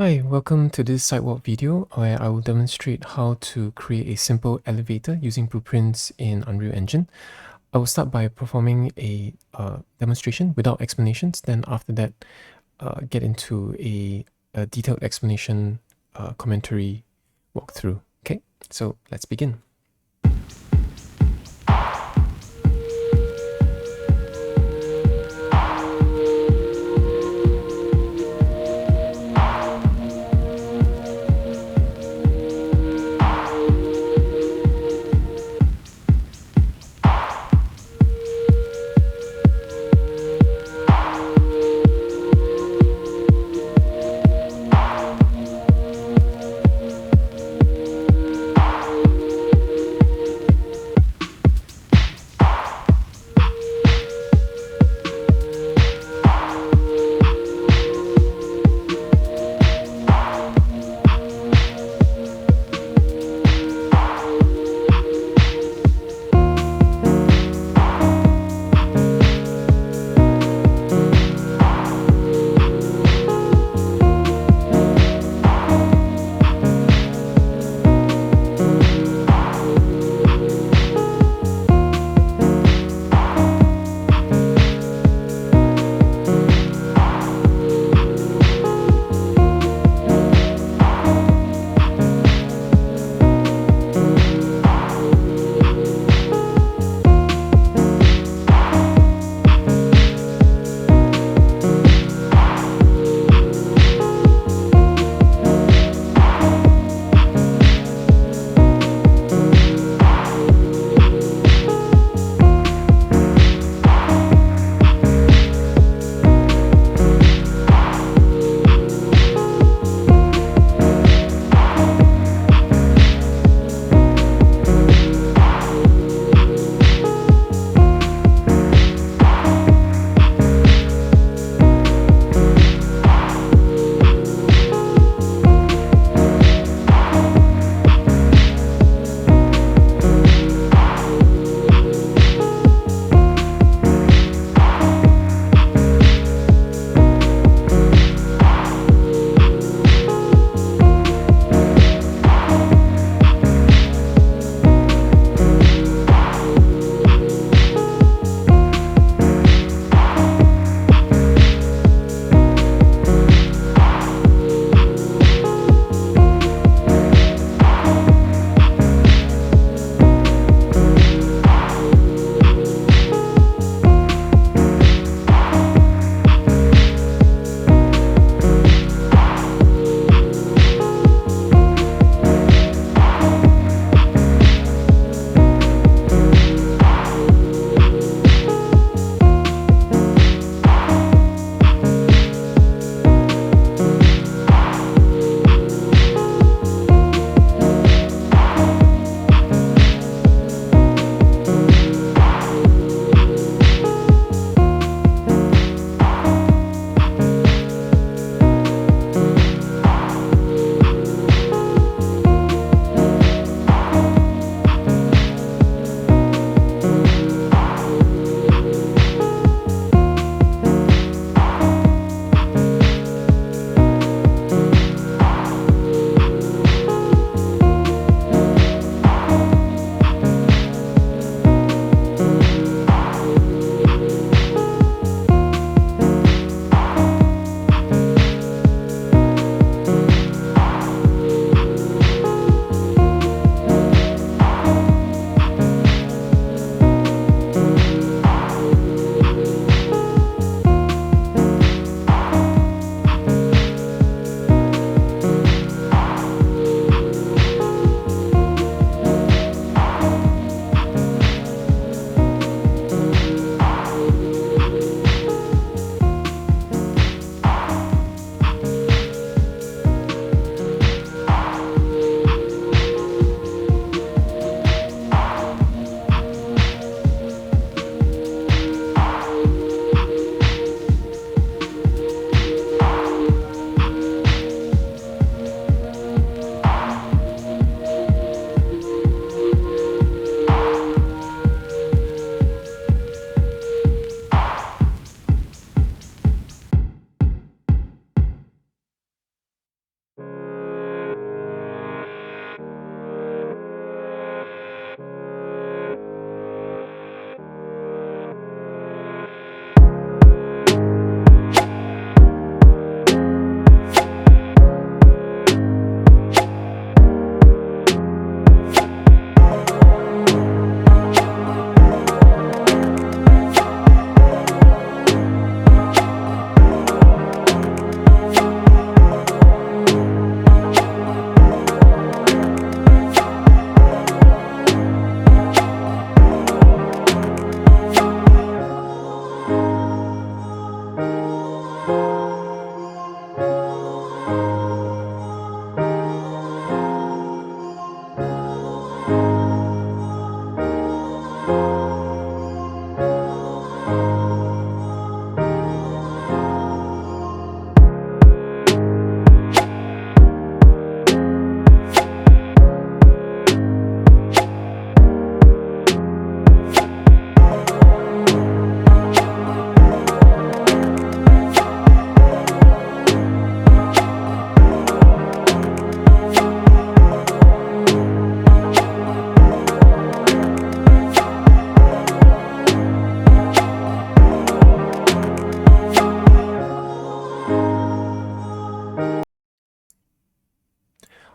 Hi, welcome to this sidewalk video where I will demonstrate how to create a simple elevator using blueprints in Unreal Engine. I will start by performing a demonstration without explanations, then after that get into a detailed explanation commentary walkthrough. Okay, so let's begin.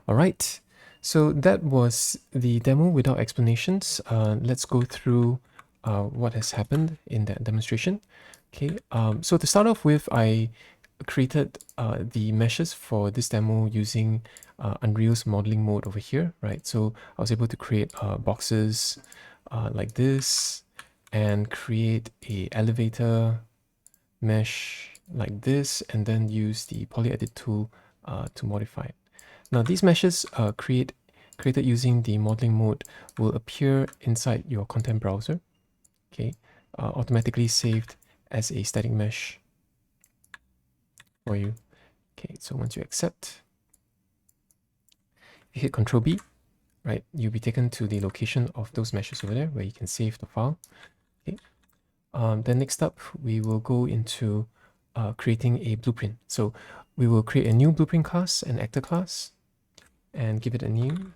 All right, so that was the demo without explanations. Let's go through what has happened in that demonstration. Okay, so to start off with, I created the meshes for this demo using Unreal's modeling mode over here, right? So I was able to create boxes like this and create a elevator mesh like this, and then use the poly edit tool to modify it. Now these meshes created using the modeling mode will appear inside your content browser, okay, automatically saved as a static mesh for you. Okay, so once you accept, you hit Ctrl B, right, you'll be taken to the location of those meshes over there where you can save the file. Okay. Then next up, we will go into creating a blueprint. So we will create a new blueprint class, an actor class, and give it a name.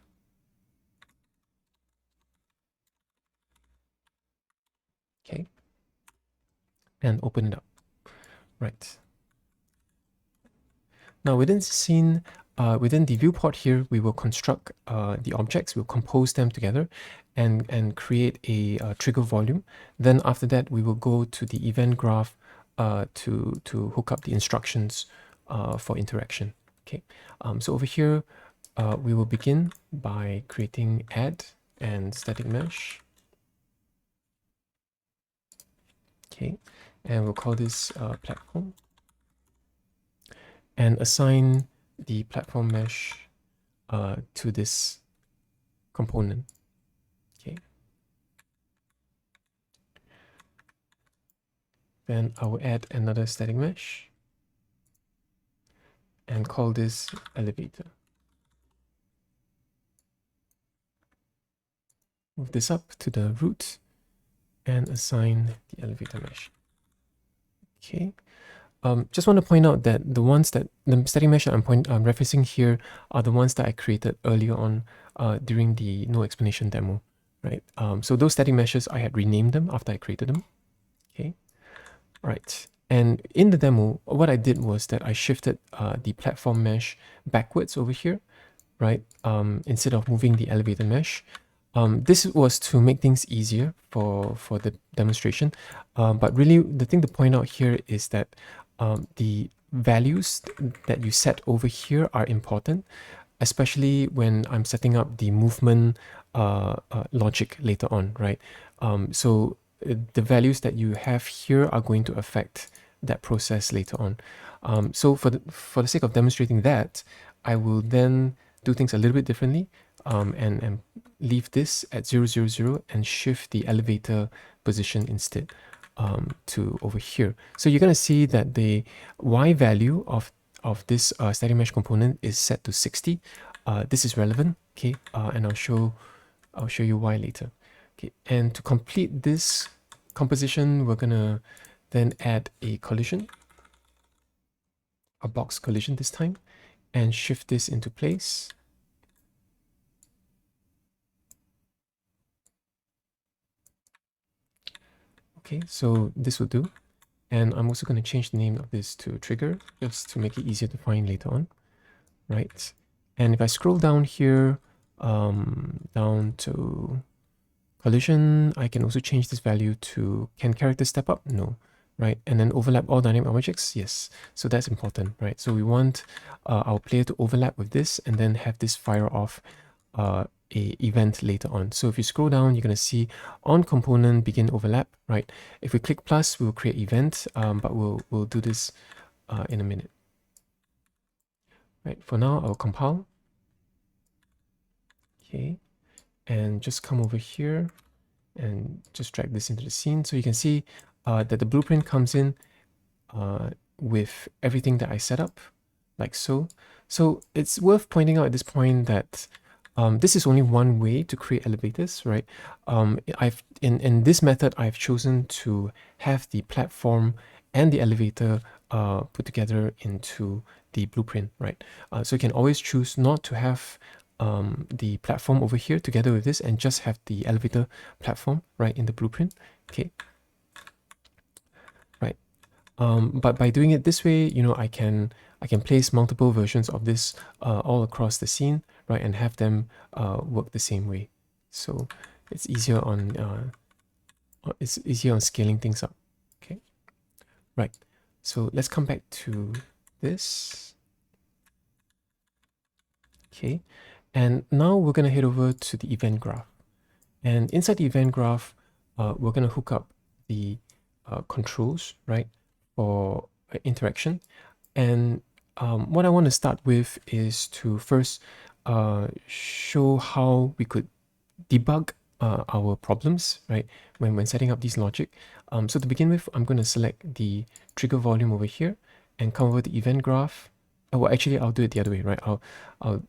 Okay. And open it up. Right. Now within the scene, within the viewport here, we will construct the objects, we'll compose them together and create a trigger volume. Then after that, we will go to the event graph to hook up the instructions for interaction. Okay, so over here, we will begin by creating add and static mesh. Okay, and we'll call this platform and assign the platform mesh to this component. Okay. Then I will add another static mesh and call this elevator. Move this up to the root and assign the elevator mesh. Okay. Just want to point out that the static mesh that I'm referencing here are the ones that I created earlier on during the no explanation demo, right? So those static meshes, I had renamed them after I created them. Okay, right. And in the demo, what I did was that I shifted the platform mesh backwards over here, right? Instead of moving the elevator mesh. This was to make things easier for the demonstration. But really, the thing to point out here is that the values that you set over here are important, especially when I'm setting up the movement logic later on, right? So the values that you have here are going to affect that process later on. So for the sake of demonstrating that, I will then do things a little bit differently and leave this at 0, 0, 0 and shift the elevator position instead to over here. So you're going to see that the Y value of this static mesh component is set to 60. This is relevant, okay, and I'll show you why later. Okay, and to complete this composition, we're gonna then add a collision, a box collision this time, and shift this into place. Okay, so this will do. And I'm also going to change the name of this to trigger, just to make it easier to find later on, right? And if I scroll down here, down to collision, I can also change this value to, can character step up? No, right? And then overlap all dynamic objects? Yes. So that's important, right? So we want our player to overlap with this and then have this fire off a event later on. So if you scroll down, you're going to see on component begin overlap, right? If we click plus, we'll create event, but we'll do this in a minute. Right, for now, I'll compile. Okay, and just come over here and just drag this into the scene. So you can see that the blueprint comes in with everything that I set up, like so. So it's worth pointing out at this point that this is only one way to create elevators, right? In this method, I've chosen to have the platform and the elevator put together into the blueprint, right? So you can always choose not to have the platform over here together with this and just have the elevator platform right in the blueprint. Okay, right. But by doing it this way, you know, I can I can place multiple versions of this all across the scene, right, and have them work the same way. So it's easier on scaling things up. Okay, right. So let's come back to this. Okay, and now we're gonna head over to the event graph. And inside the event graph, we're going to hook up the controls, right, for interaction. And what I want to start with is to first show how we could debug our problems, right, when setting up these logic. So to begin with, I'm going to select the trigger volume over here and come over the event graph. Oh, well, actually, I'll do it the other way, right? I'll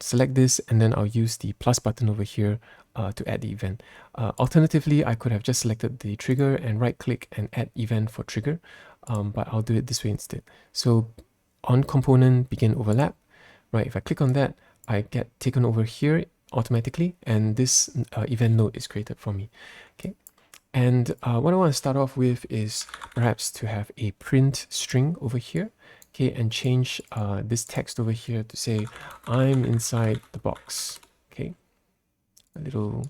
select this and then I'll use the plus button over here to add the event. Alternatively, I could have just selected the trigger and right click and add event for trigger, but I'll do it this way instead. So on component begin overlap, right? If I click on that, I get taken over here automatically, and this event node is created for me. Okay, and what I want to start off with is perhaps to have a print string over here. Okay, and change this text over here to say, I'm inside the box. Okay, a little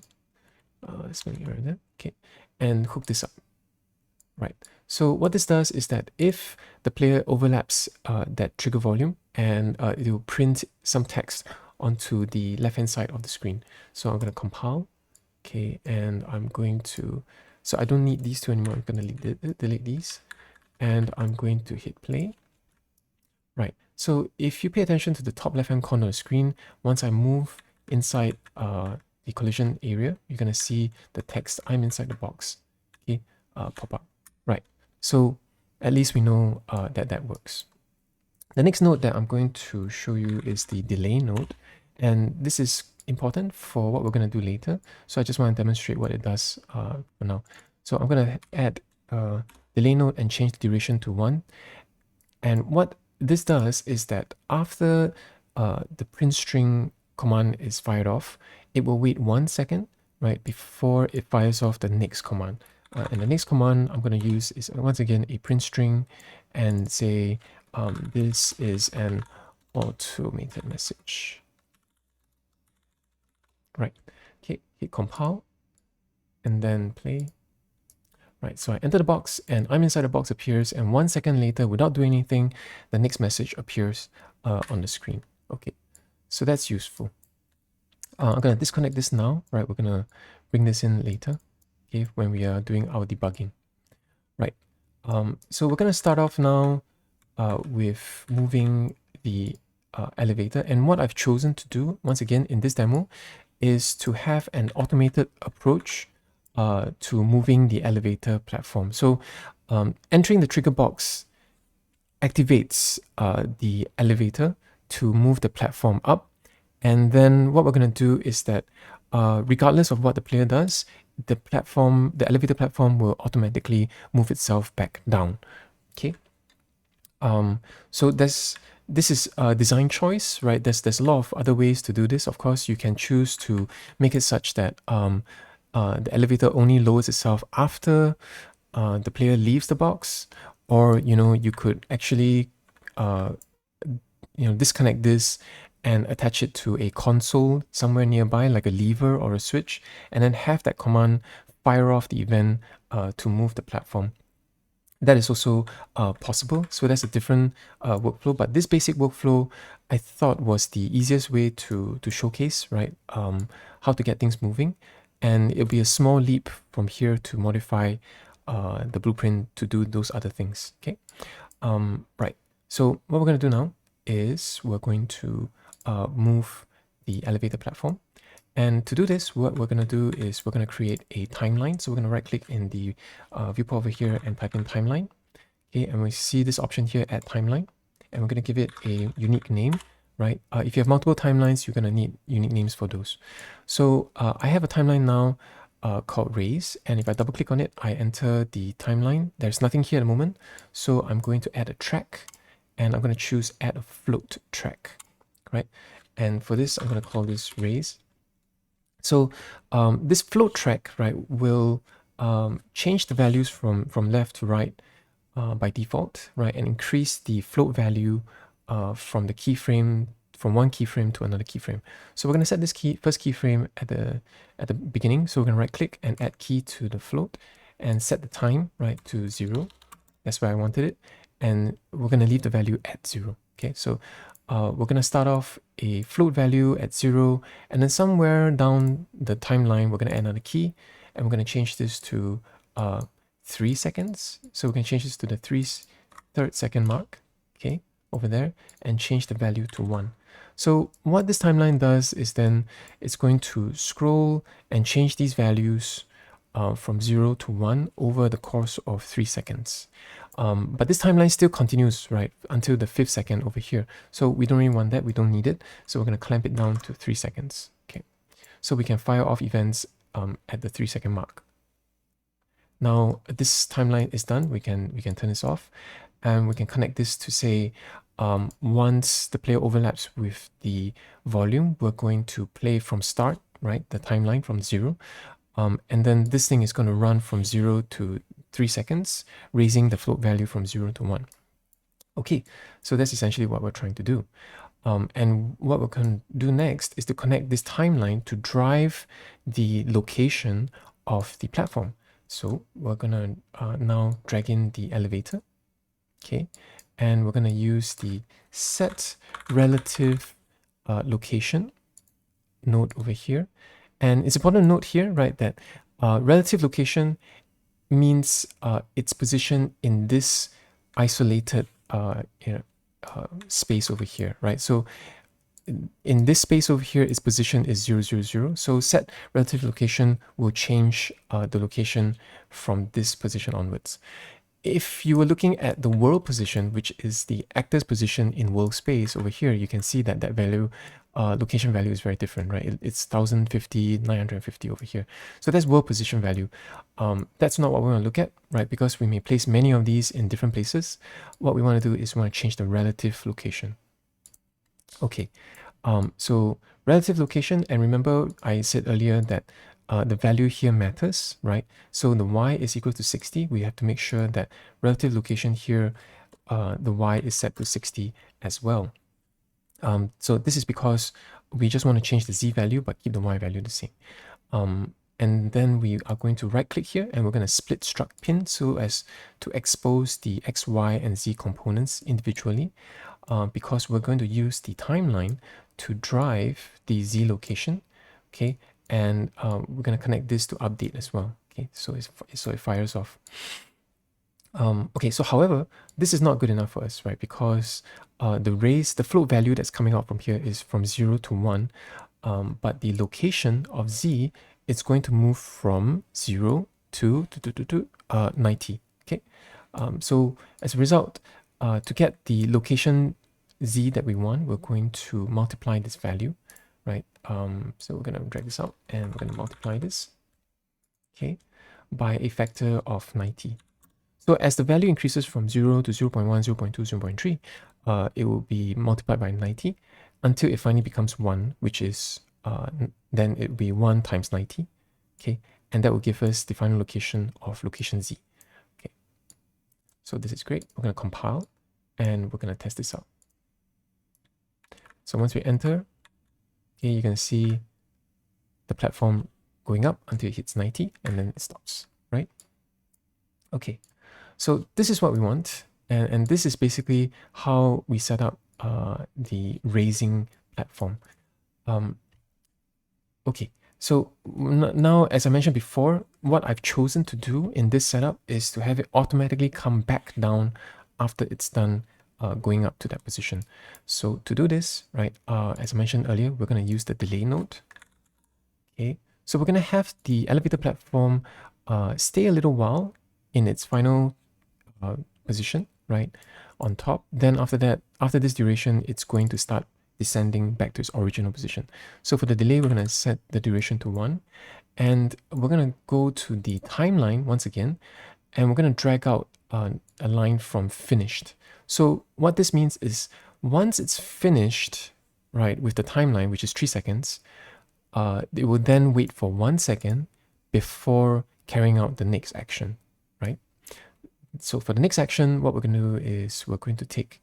spelling error there. Okay, and hook this up. Right. So what this does is that if the player overlaps that trigger volume, and it will print some text onto the left-hand side of the screen. So I'm going to compile. Okay, and I'm going to, so I don't need these two anymore. I'm going to delete these, and I'm going to hit play. Right, so if you pay attention to the top left-hand corner of the screen, once I move inside the collision area, you're going to see the text, I'm inside the box, okay, pop up. Right, so at least we know that works. The next node that I'm going to show you is the delay node, and this is important for what we're going to do later. So I just want to demonstrate what it does for now. So I'm going to add delay node and change the duration to 1. And what this does is that after the print string command is fired off, it will wait 1 second, right, before it fires off the next command. And the next command I'm going to use is once again a print string and say this is an automated message. Right, okay, hit compile and then play. Right, so I enter the box and I'm inside the box appears, and 1 second later, without doing anything, the next message appears on the screen. Okay, so that's useful. I'm going to disconnect this now, right? We're going to bring this in later, okay, when we are doing our debugging. Right, so we're going to start off now with moving the elevator. And what I've chosen to do, once again, in this demo, is to have an automated approach to moving the elevator platform. So entering the trigger box activates the elevator to move the platform up. And then what we're going to do is that regardless of what the player does, the elevator platform will automatically move itself back down. Okay. So this is a design choice, right? There's a lot of other ways to do this. Of course, you can choose to make it such that the elevator only lowers itself after the player leaves the box, or you could actually disconnect this and attach it to a console somewhere nearby, like a lever or a switch, and then have that command fire off the event to move the platform. That is also possible. So that's a different workflow, but this basic workflow I thought was the easiest way to showcase, right, how to get things moving. And it'll be a small leap from here to modify the blueprint to do those other things. Okay, right. So what we're going to do now is we're going to move the elevator platform. And to do this, what we're going to do is we're going to create a timeline. So we're going to right click in the viewport over here and type in timeline. Okay, and we see this option here, add timeline. And we're going to give it a unique name, right? If you have multiple timelines, you're going to need unique names for those. So I have a timeline now called raise. And if I double click on it, I enter the timeline. There's nothing here at the moment. So I'm going to add a track, and I'm going to choose add a float track, right? And for this, I'm going to call this raise. So this float track, right, will change the values from left to right by default, right, and increase the float value from the keyframe, from one keyframe to another keyframe. So we're going to set this first keyframe at the beginning. So we're going to right click and add key to the float and set the time right to 0. That's where I wanted it. And we're going to leave the value at 0. Okay, so we're going to start off a float value at 0, and then somewhere down the timeline, we're going to add another key, and we're going to change this to 3 seconds. So we can change this to the 3rd second mark, okay, over there, and change the value to 1. So what this timeline does is then it's going to scroll and change these values from 0 to 1 over the course of 3 seconds. But this timeline still continues, right, until the 5th second over here. So we don't really want that, we don't need it. So we're going to clamp it down to 3 seconds. Okay, so we can fire off events at the 3 second mark. Now this timeline is done, we can turn this off, and we can connect this to say, once the player overlaps with the volume, we're going to play from start, right, the timeline from 0. And then this thing is going to run from 0 to 3 seconds, raising the float value from 0 to 1. Okay, so that's essentially what we're trying to do. And what we're going to do next is to connect this timeline to drive the location of the platform. So we're going to now drag in the elevator, okay, and we're going to use the set relative location node over here. And it's important to note here, right, that relative location means its position in this isolated space over here, right? So in this space over here, its position is 0, 0, 0. So set relative location will change the location from this position onwards. If you were looking at the world position, which is the actor's position in world space over here, you can see that that value, location value is very different, right? It's 1050, 950 over here. So that's world position value. That's not what we want to look at, right? Because we may place many of these in different places. What we want to do is we want to change the relative location. Okay, so relative location, and remember I said earlier that the value here matters, right? So the y is equal to 60. We have to make sure that relative location here, the y is set to 60 as well. So this is because we just want to change the z value but keep the y value the same. And then we are going to right click here and we're going to split struct pin so as to expose the x, y, and z components individually, because we're going to use the timeline to drive the z location, okay? And we're going to connect this to update as well, okay? So it fires off. Okay, so however, this is not good enough for us, right? Because the float value that's coming out from here is from 0 to 1, but the location of z is going to move from 0 to 90, okay? So as a result, to get the location z that we want, we're going to multiply this value, right? So we're going to drag this out and we're going to multiply this, okay, by a factor of 90. So as the value increases from 0 to 0 0.1, 0 0.2, 0 0.3, it will be multiplied by 90 until it finally becomes 1, which is, then it will be 1 times 90, okay? And that will give us the final location of location z, okay? So this is great. We're going to compile and we're going to test this out. So once we enter, okay, you can see the platform going up until it hits 90 and then it stops, right? Okay, so this is what we want. And this is basically how we set up the raising platform. Okay, so now, as I mentioned before, what I've chosen to do in this setup is to have it automatically come back down after it's done going up to that position. So to do this, right, as I mentioned earlier, we're going to use the delay node. Okay, so we're going to have the elevator platform stay a little while in its final position, right, on top. Then after that, after this duration, it's going to start descending back to its original position. So for the delay, we're going to set the duration to 1. And we're going to go to the timeline once again, and we're going to drag out a line from finished. So what this means is once it's finished, right, with the timeline, which is 3 seconds, it will then wait for 1 second before carrying out the next action, right? So for the next action, what we're going to do is we're going to take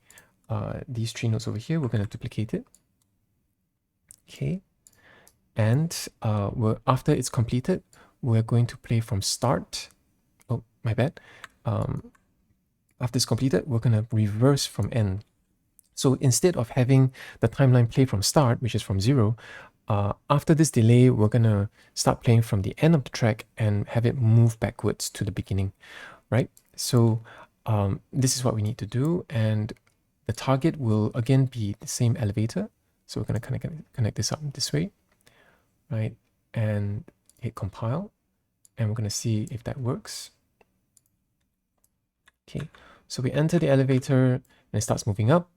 these 3 nodes over here, we're going to duplicate it. Okay. And after it's completed, we're going to play from start. Oh, my bad. After it's completed, we're going to reverse from end. So instead of having the timeline play from start, which is from 0, after this delay, we're going to start playing from the end of the track and have it move backwards to the beginning, right? So this is what we need to do. And the target will again be the same elevator. So we're going to connect this up this way, right? And hit compile. And we're going to see if that works. Okay, so we enter the elevator and it starts moving up.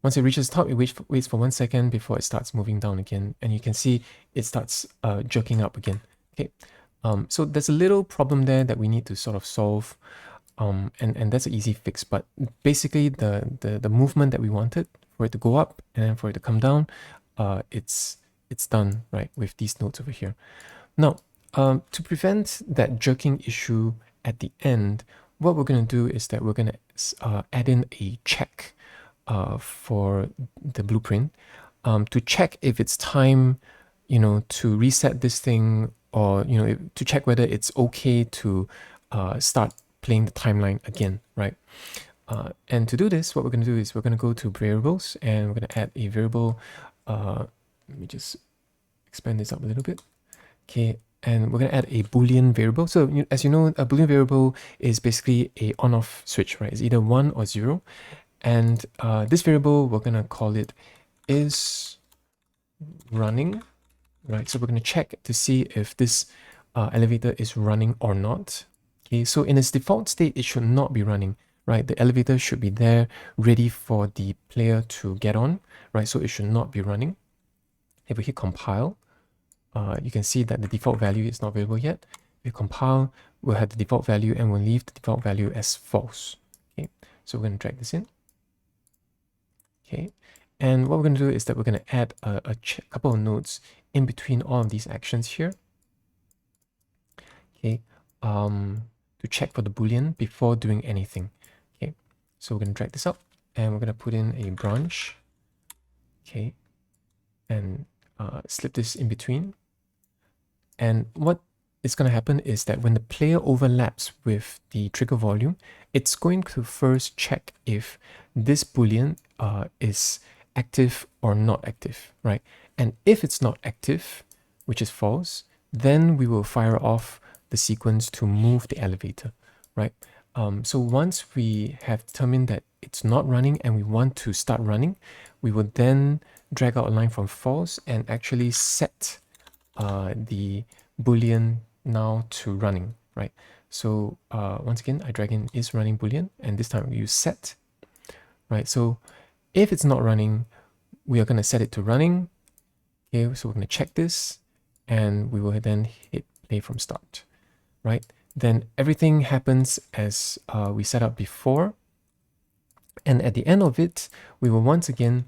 Once it reaches the top, it waits for 1 second before it starts moving down again. And you can see it starts jerking up again. Okay, so there's a little problem there that we need to sort of solve. And that's an easy fix. But basically, the movement that we wanted, for it to go up and then for it to come down, it's done, right, with these nodes over here. Now, to prevent that jerking issue at the end, what we're going to do is that we're going to add in a check for the blueprint to check if it's time, to reset this thing, or, to check whether it's okay to start playing the timeline again, right? And to do this, what we're going to do is we're going to go to variables and we're going to add a variable. Let me just expand this up a little bit. Okay, and we're going to add a Boolean variable. So as you know, a Boolean variable is basically a on-off switch, right? It's either 1 or 0. And this variable, we're going to call it is running, right? So we're going to check to see if this elevator is running or not. Okay, so in its default state, it should not be running, right? The elevator should be there ready for the player to get on, right? So it should not be running. If we hit compile, you can see that the default value is not available yet. If we compile, we'll have the default value and we'll leave the default value as false. Okay, so we're going to drag this in. Okay, and what we're going to do is that we're going to add a couple of nodes in between all of these actions here. Okay, to check for the Boolean before doing anything. Okay, so we're going to drag this up and we're going to put in a branch. Okay, and slip this in between. And what is going to happen is that when the player overlaps with the trigger volume, it's going to first check if this Boolean is active or not active, right? And if it's not active, which is false, then we will fire off the sequence to move the elevator, right? So once we have determined that it's not running and we want to start running, we will then drag out a line from false and actually set the Boolean now to running, right? So once again, I drag in is running Boolean, and this time we use set, right? So if it's not running, we are going to set it to running. Okay, so we're going to check this, and we will then hit play from start, right? Then everything happens as we set up before, and at the end of it, we will once again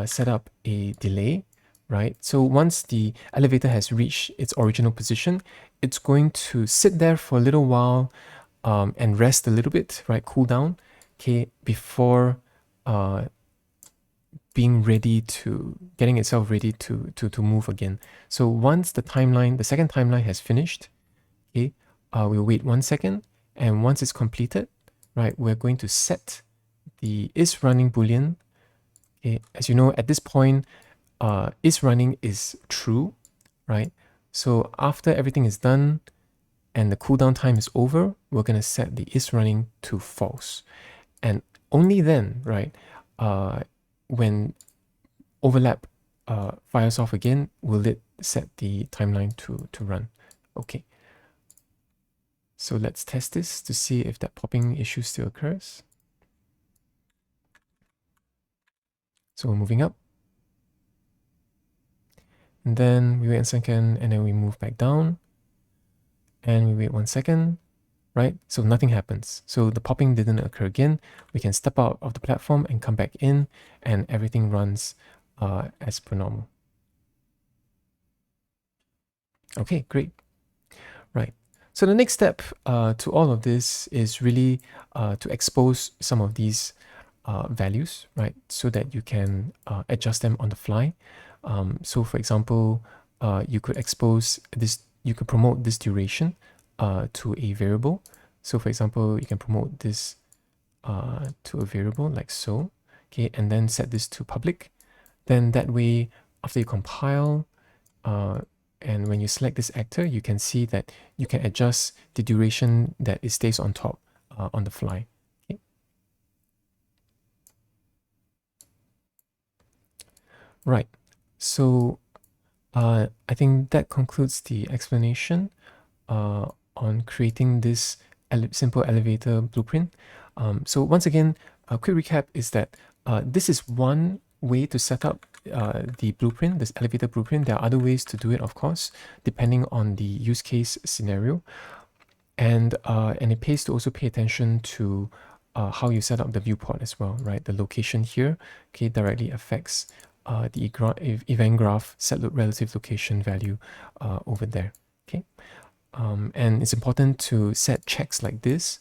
set up a delay, right? So once the elevator has reached its original position, it's going to sit there for a little while and rest a little bit, right? Cool down, okay, before getting itself ready to move again. So once the second timeline has finished, okay, we'll wait 1 second, and once it's completed, right, we're going to set the is running Boolean. Okay, as you know, at this point, is running is true, right? So after everything is done and the cooldown time is over, we're going to set the is running to false. And only then, right, when overlap fires off again, will it set the timeline to run. Okay. So let's test this to see if that popping issue still occurs. So we're moving up. And then we wait a second, and then we move back down. And we wait 1 second, right? So nothing happens. So the popping didn't occur again. We can step out of the platform and come back in, and everything runs as per normal. Okay, great. Right. So the next step to all of this is really to expose some of these values, right? So that you can adjust them on the fly. So for example, you could expose this, you could promote this duration to a variable. So for example, you can promote this to a variable like so, okay, and then set this to public. Then that way, after you compile, and when you select this actor, you can see that you can adjust the duration that it stays on top on the fly. Okay. Right. So I think that concludes the explanation on creating this simple elevator blueprint. So once again, a quick recap is that this is one way to set up the blueprint, this elevator blueprint. There are other ways to do it, of course, depending on the use case scenario. And it pays to also pay attention to how you set up the viewport as well, right? The location here, okay, directly affects the event graph set relative location value over there, okay? And it's important to set checks like this,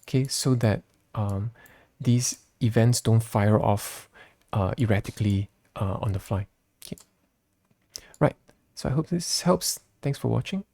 okay, so that these events don't fire off erratically on the fly. Okay. Right. So I hope this helps. Thanks for watching.